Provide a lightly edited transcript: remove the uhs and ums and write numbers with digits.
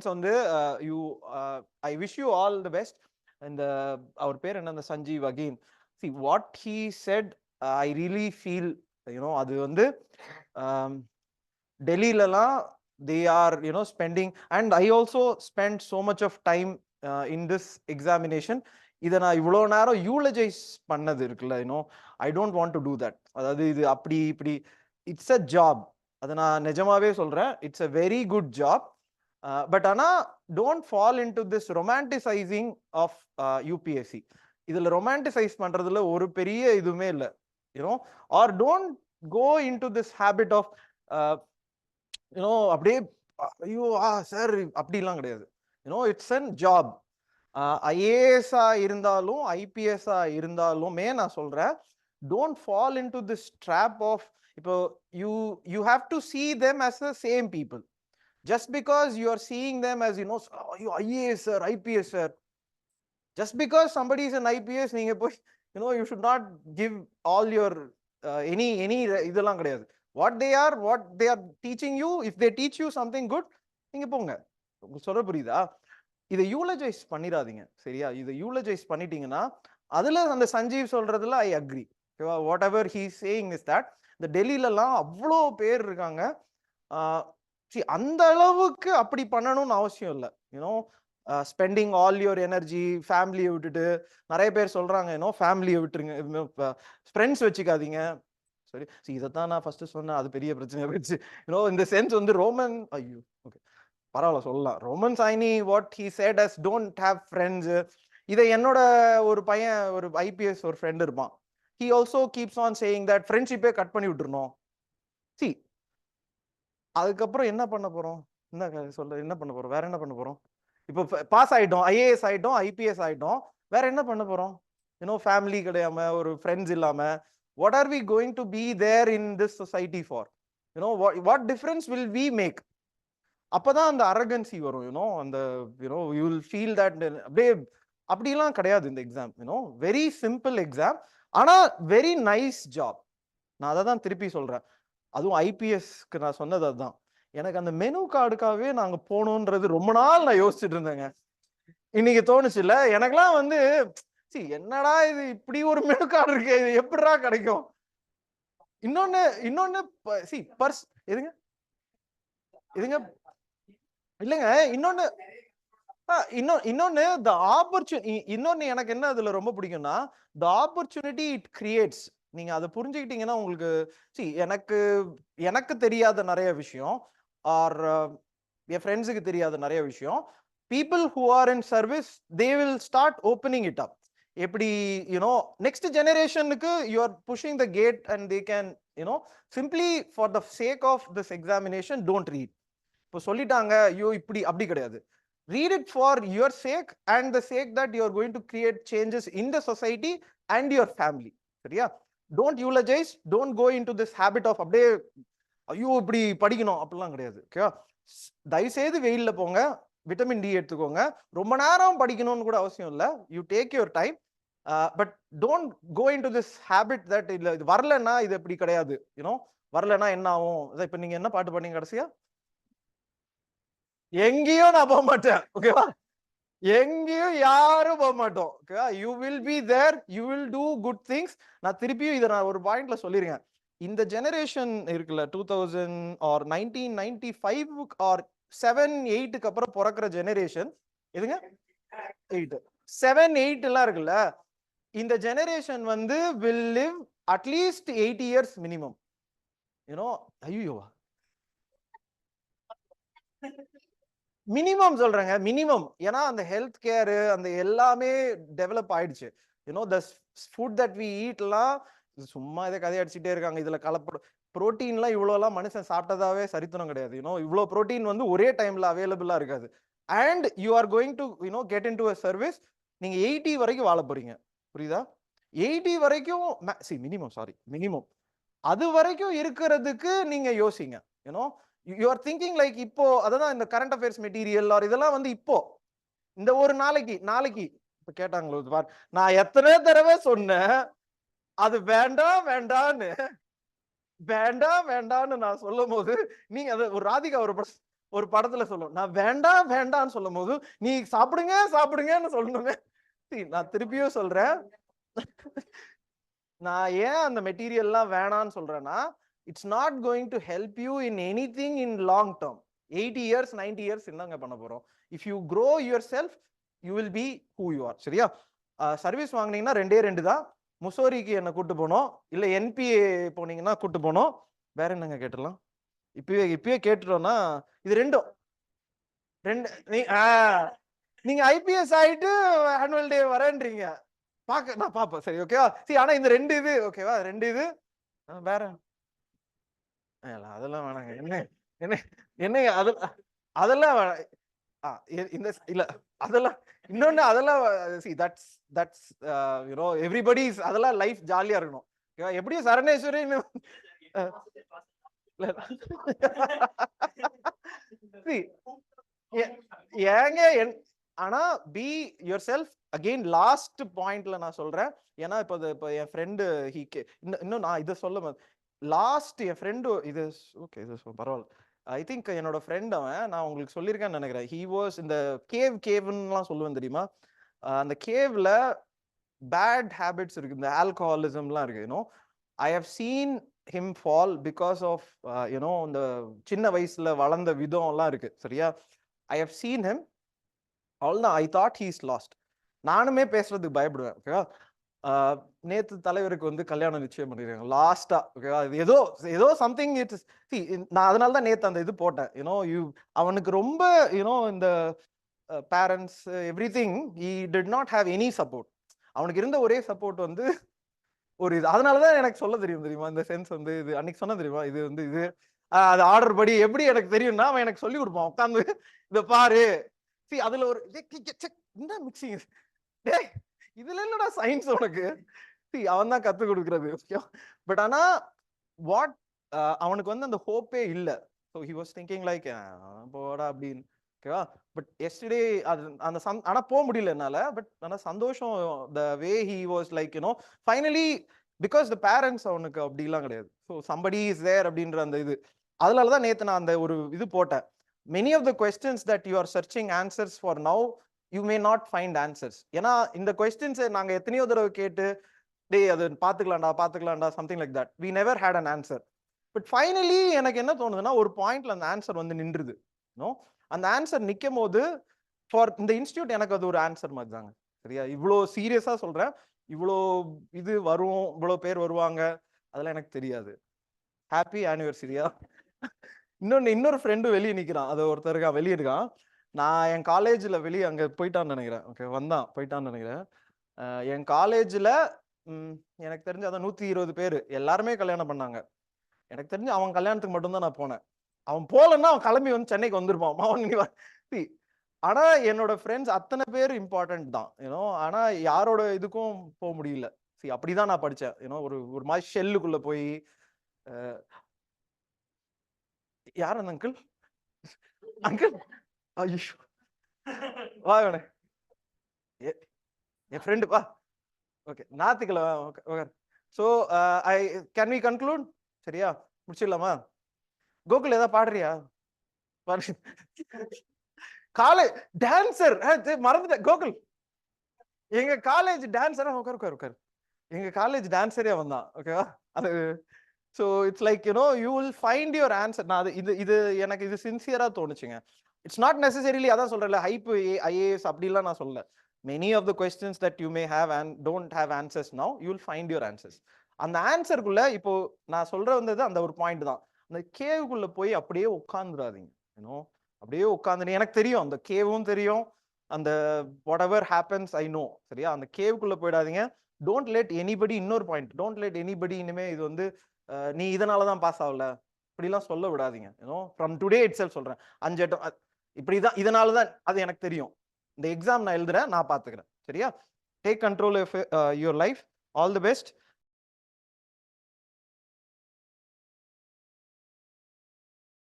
Sense வந்து you I wish you all the best. இந்த அவர் பேர் என்ன, அந்த Sanjeev again, see what he said, I really feel, அது வந்து டெல்லிலலாம் they are spending, and I also spent so much of time in this examination. இதை நான் இவ்வளோ நேரம் யூலஜைஸ் பண்ணது இருக்குல்ல, I don't want to do that. அதாவது இது அப்படி இப்படி, இட்ஸ் அ ஜாப். அதை நான் நிஜமாவே சொல்றேன், it's a very good job. But ஆனா don't fall into this romanticizing of UPSC. இதுல ரொமான்டிசைஸ் பண்றதுல ஒரு பெரிய இதுவுமே இல்லை, or don't go into this habit of அப்படியே ஐயோ சார் அப்படிலாம் கிடையாது. It's an job. ஐஏஎஸ்ஆ இருந்தாலும் ஐபிஎஸ்ஆ இருந்தாலுமே நான் சொல்றேன், don't fall into this trap of, இப்போ you have to see them as the same people. Just because you are seeing them as IAS sir, IPS sir, just because somebody is an IPS, நீங்க போய் you should not give all your any இதெல்லாம் கிடையாது. what they are teaching you, if they teach you something good, நீங்க போங்க. உங்களுக்கு சொல்ற புரியுதா? இதை யூலஜைஸ் பண்ணிடாதீங்க, சரியா? இதை யூலஜைஸ் பண்ணிட்டீங்கன்னா அதுல அந்த சஞ்சீவ் சொல்றதுல I agree. What ever he saying is that இந்த டெல்லியிலலாம் அவ்வளோ பேர் இருக்காங்க. அந்த அளவுக்கு அப்படி பண்ணணும்னு அவசியம் இல்லை. ஸ்பெண்டிங் ஆல் யுவர் எனர்ஜி, ஃபேமிலியை விட்டுட்டு, நிறைய பேர் சொல்றாங்க ஃபேமிலியை விட்டுருங்க, ஃப்ரெண்ட்ஸ் வச்சுக்காதீங்க. சரி, இதைத்தான் நான் ஃபர்ஸ்ட் சொன்னேன், அது பெரிய பிரச்சனை போயிடுச்சு. இந்த சென்ஸ் வந்து ரோமன், ஐயோ ஓகே பரவாயில்ல சொல்லலாம், Roman Saini what he said as don't have friends. இதை என்னோட ஒரு பையன், ஒரு ஐபிஎஸ் ஒரு ஃப்ரெண்ட் இருப்பான், he also keeps on saying that ஃப்ரெண்ட்ஷிப்பே கட் பண்ணி விட்டுருணும். சி அதுக்கப்புறம் என்ன பண்ண போறோம்? என்ன சொல்ற, என்ன பண்ண போறோம்? வேற என்ன பண்ண போறோம்? இப்போ பாஸ் ஆயிட்டோம், ஐஏஎஸ் ஆயிட்டோம், ஐபிஎஸ் ஆயிட்டோம், வேற என்ன பண்ண போறோம்? ஃபேமிலி கிடையாம, ஒரு ஃப்ரெண்ட்ஸ் இல்லாம, what are we going to be there in this society for? what difference will we make? அப்பதான் அந்த அரகன்சி வரும். அந்த you will feel that அப்படிலாம் கிடையாது இந்த எக்ஸாம். வெரி சிம்பிள் எக்ஸாம், ஆனா வெரி நைஸ் ஜாப். நான் அதை தான் திருப்பி சொல்றேன். அதுவும் ஐபிஎஸ்க்கு நான் சொன்னது அதுதான். எனக்கு அந்த மெனு கார்டுக்காகவே நாங்க போகணுன்றது ரொம்ப நாள் நான் யோசிச்சுட்டு இருந்தேங்க. இன்னைக்கு தோணுச்சு இல்ல எனக்கெல்லாம் வந்து, என்னடா இது இப்படி ஒரு மெனு கார்டு இருக்கு, இது எப்படிடா கிடைக்கும்? இன்னொன்னு பர்ஸ் எதுங்க இல்லங்க, இன்னொன்னு த ஆப்பர்ச்சுனிட்டி, இன்னொன்னு எனக்கு என்ன அதுல ரொம்ப பிடிக்கும்னா, த ஆப்பர்ச்சுனிட்டி இட் கிரியேட்ஸ். நீங்க அதை புரிஞ்சுக்கிட்டீங்கன்னா உங்களுக்கு, எனக்கு தெரியாத நிறைய விஷயம், ஆர் என் ஃப்ரெண்ட்ஸுக்கு தெரியாத நிறைய விஷயம், people who are in service, they will start opening it up. எப்படி நெக்ஸ்ட் ஜெனரேஷனுக்கு you are pushing the gate and they can simply for the sake of this examination don't read. இப்போ சொல்லிட்டாங்க, ஐயோ இப்படி அப்படி கிடையாது. read it for your sake and the sake that you are going to create changes in the society and your family. சரியா? don't eulogize, don't go into this habit of அப்படியே ஐயோ இப்படி படிக்கணும் அப்படிலாம் கிடையாது. ஓகேவா? தயவுசெய்து வெயில்ல போங்க, விட்டமின் டி எடுத்துக்கோங்க. ரொம்ப நேரம் படிக்கணும்னு கூட அவசியம் இல்லை, you take your time. But don't go into this habit that இல்லை இது வரலன்னா இது எப்படி கிடையாது, வரலன்னா என்ன ஆகும்? இப்ப நீங்க என்ன பாட்டு பண்ணீங்க கடைசியா? எங்கேயும் நான் போக மாட்டேன், ஓகேவா? எங்கேயும் யாரும் போக மாட்டோம், ஓகேவா? You will be there, you will do good things. நான் திருப்பியும் இதை நான் ஒரு பாயிண்ட்ல சொல்லிருக்கேன். இந்த ஜெனரேஷன் இருக்குல்ல, 2000 ஆர் 1995 ஆர் 7, 8க்கு அப்புறம் பிறக்கிற ஜெனரேஷன், எதுங்க 8, 7, 8 எல்லாம் இருக்குல்ல, இந்த ஜெனரேஷன் வந்து will live at least 80 years minimum. ஐயோ மினிமம் சொல்றேங்க, மினிமம். ஏன்னா அந்த ஹெல்த் கேர் அந்த எல்லாமே டெவலப் ஆயிடுச்சு. the food that we eat எல்லாம் சும்மா இதை கதை அடிச்சுட்டே இருக்காங்க. இதுல புரோட்டீன்லாம் இவ்வளோலாம் மனுஷன் சாப்பிட்டதாவே சரித்திரம் கிடையாது. இவ்வளோ புரோட்டீன் வந்து ஒரே டைம்ல அவைலபிளா இருக்காது. And you are going to get in to a service. நீங்க 80 வரைக்கும் வாழ போறீங்க, புரியுதா? 80 வரைக்கும் மினிமம் அது வரைக்கும் இருக்கிறதுக்கு நீங்க யோசிங்க. யூ ஆர் திங்கிங் லைக் இப்போ அதான் இந்த கரண்ட் அஃபேர்ஸ் மெட்டீரியல் ஆர் இதெல்லாம் வந்து இப்போ இந்த ஒரு நாளைக்கு இப்ப கேட்டாங்களோ, நான் எத்தனை தடவை சொன்னேன் அது வேண்டாம் வேண்டான்னு நான் சொல்லும் போது, நீங்க அது ஒரு ராதிகா ஒரு ஒரு படத்துல சொல்லும், நான் வேண்டாம் வேண்டாம்னு சொல்லும் போது நீ சாப்பிடுங்க சாப்பிடுங்கன்னு சொல்லணுமே. நான் திருப்பியும் சொல்றேன், நான் ஏன் அந்த மெட்டீரியல்லாம் வேணான்னு சொல்றேன்னா, it's not going to help you in anything in long term. 80 years 90 years என்னங்க பண்ண போறோம்? If you grow your self you will B who you are. சரியா? சர்வீஸ் வாங்குனீங்கன்னா 2 தான். முசோரிக்கு என்ன கூட்டு போனோம், இல்ல என்பிஏ போனீங்கன்னா கூட்டு போனோம். வேற என்னங்க கேட்டுடலாம்? இப்பயே கேட்டுட்டோம்னா இது ரெண்டும் நீங்க ஐபிஎஸ் ஆயிட்டு ஆனுவல் டே வரேன்றீங்க. நான் பாப்பேன். சரி, ஓகேவா? சரி, ஆனா இந்த 2 இது ஓகேவா? 2 இது வேற அதெல்லாம் வேணாங்க. என்ன என்ன என்னங்க அதெல்லாம் இந்த இல்ல அதெல்லாம் இன்னொன்னு அதெல்லாம் தட்ஸ் தட்ஸ் எவ்ரிபடிஸ் அதெல்லாம் லைஃப் ஜாலியா இருக்கணும். எப்படியும் சரணேஸ்வரி ஏங்க ஆனா be your self. Again last பாயிண்ட்ல நான் சொல்றேன். ஏன்னா இப்ப என் ஃப்ரெண்டு இன்னும் நான் இதை சொல்ல லாஸ்ட் என் ஃப்ரெண்டு இது ஓகே இது பரவாயில்ல. ஐ திங்க் என்னோட ஃப்ரெண்ட் அவன் நான் உங்களுக்கு சொல்லியிருக்கேன்னு நினைக்கிறேன். ஹி வாஸ் இந்த கேவ்லாம் சொல்லுவேன் தெரியுமா? அந்த கேவ்ல பேட் ஹேபிட்ஸ் இருக்கு, இந்த ஆல்கஹாலிசம்லாம் இருக்கு. You know I have seen him fall because of you know இந்த சின்ன வயசுல வளர்ந்த விதம் எல்லாம் இருக்கு. சரியா? I have seen him. அவ்வளவுதான். I thought he is lost. நானுமே பேசுறதுக்கு பயப்படுவேன். ஓகேவா? நேத்து தலைவருக்கு வந்து கல்யாணம் நிச்சயம் பண்ணிருக்காங்க லாஸ்டா. ஓகேவா? இது ஏதோ ஏதோ சம்திங் இட்ஸ் நான் அதனால தான் நேத்து அந்த இது போட்டேன். யூனோ அவனுக்கு ரொம்ப யூனோ இந்த parents everything he did not have any support. அவனுக்கு இருந்த ஒரே சப்போர்ட் வந்து ஒரு இது. அதனாலதான் எனக்கு சொல்ல தெரியும் தெரியுமா? இந்த சென்ஸ் வந்து இது அன்னைக்கு சொன்ன தெரியுமா? இது வந்து இது அது ஆர்டர் படி எப்படி எனக்கு தெரியும்னா அவன் எனக்கு சொல்லி கொடுப்பான் உட்காந்து, இத பாரு. அதுல ஒரு என்ன மிக்சிங், இதுல என்னடா சயின்ஸ் உனக்கு? அவன் தான் கத்து கொடுக்கறது. பட் ஆனா வாட் அவனுக்கு வந்து அந்த ஹோப்பே இல்ல. So he was thinking like போடா அப்படின்னு. ஓகேவா? பட் எஸ்டர்டே அது அந்த ஆனா போக முடியல என்னால. பட் ஆனா சந்தோஷம் the way he was like you know finally because the parents அவனுக்கு அப்படிலாம் கிடையாது. ஸோ சம்படி இஸ் தேர் அப்படின்ற அந்த இது. அதனாலதான் நேத்து நான் அந்த ஒரு இது போட்டேன். Many of the questions that you are searching answers for now you may not find answers. ஏன்னா இந்த கொஸ்டின்ஸை நாங்க எத்தனையோ தடவை கேட்டு டேய் அது பாத்துக்கலாம்டா something like that we never had an answer. But finally எனக்கு என்ன தோணுதுன்னா ஒரு பாயிண்ட்ல அந்த ஆன்சர் வந்து நின்றுது. நோ அந்த ஆன்சர் நிற்கும் போது ஃபார் இந்த இன்ஸ்டியூட் எனக்கு அது ஒரு ஆன்சர் மாதிரி தாங்க. சரியா? இவ்வளோ சீரியஸா சொல்றேன். இவ்வளோ இது வரும், இவ்வளோ பேர் வருவாங்க, அதெல்லாம் எனக்கு தெரியாது. ஹாப்பி ஆனிவர்சரியா. இன்னொரு ஃப்ரெண்டு வெளியே நிக்கிறான். அது ஒருத்தருக்கா வெளியே இருக்கான். நான் என் காலேஜ்ல வெளியே அங்க போயிட்டான்னு நினைக்கிறேன். ஓகே போயிட்டான்னு நினைக்கிறேன். என் காலேஜ்ல எனக்கு தெரிஞ்சு அதான் 120 பேர் எல்லாருமே கல்யாணம் பண்ணாங்க. எனக்கு தெரிஞ்சு அவன் கல்யாணத்துக்கு மட்டும்தான் நான் போனேன். அவன் போலன்னா அவன் கிளம்பி வந்து சென்னைக்கு வந்திருப்பான். ஆனா என்னோட ஃப்ரெண்ட்ஸ் அத்தனை பேர் இம்பார்ட்டன்ட் தான். யூனோ ஆனா யாரோட இதுக்கும் போக முடியல. அப்படிதான் நான் படிச்சேன். யூனோ ஒரு மாதிரி ஷெல்லுக்குள்ள போய் யார் அந்த அங்கிள்? அங்கிள் ஐயோ வா என் ஃப்ரெண்டு பா. ஓகே நாத்துக்கிழமை. Okay so I can we conclude? சரியா? முடிச்சிடலாமா? கோகுல் ஏதாவது பாடுறியா? காலேஜ் டான்சர் மறந்துட்டேன். கோகுல் எங்க காலேஜ் டான்சரா உட்கார். எங்க காலேஜ் டான்சரே வந்தான். ஓகேவா? அது so it's like you know you will find your answer. நான் இது எனக்கு இது சின்சியரா தோணுச்சுங்க. இட்ஸ் நாட் நெசசரிலி அதான் சொல்றேன்ல ஹைப் ஐஏஎஸ் அப்படிலாம் நான் சொல்லல. Many of the questions that you may have and don't have answers now you will find your answers. அந்த ஆன்சருக்குள்ள இப்போ நான் சொல்ற வந்தது அந்த ஒரு பாயிண்ட் தான். அந்த கேவுக்குள்ள போய் அப்படியே உட்கார்ந்துடாதீங்க. யூனோ அப்படியே உட்காந்து எனக்கு தெரியும் அந்த கேவும் தெரியும், அந்த what ever happens I know. சரியா? அந்த கேவுக்குள்ள போயிடாதீங்க. டோன்ட் லெட் எனிபடி இன்னொரு பாயிண்ட் டோன்ட் லெட் எனிபடி இனிமே இது வந்து நீ இதனாலதான் பாஸ் ஆகல இப்படிலாம் சொல்ல விடாதீங்க. You know from today it self சொல்றேன். 5 இப்படிதான் இதனாலதான் அது எனக்கு தெரியும். இந்த எக்ஸாம் நான் எழுதுறேன், நான் பாத்துக்கிறேன். சரியா? Take control of your life. All the best.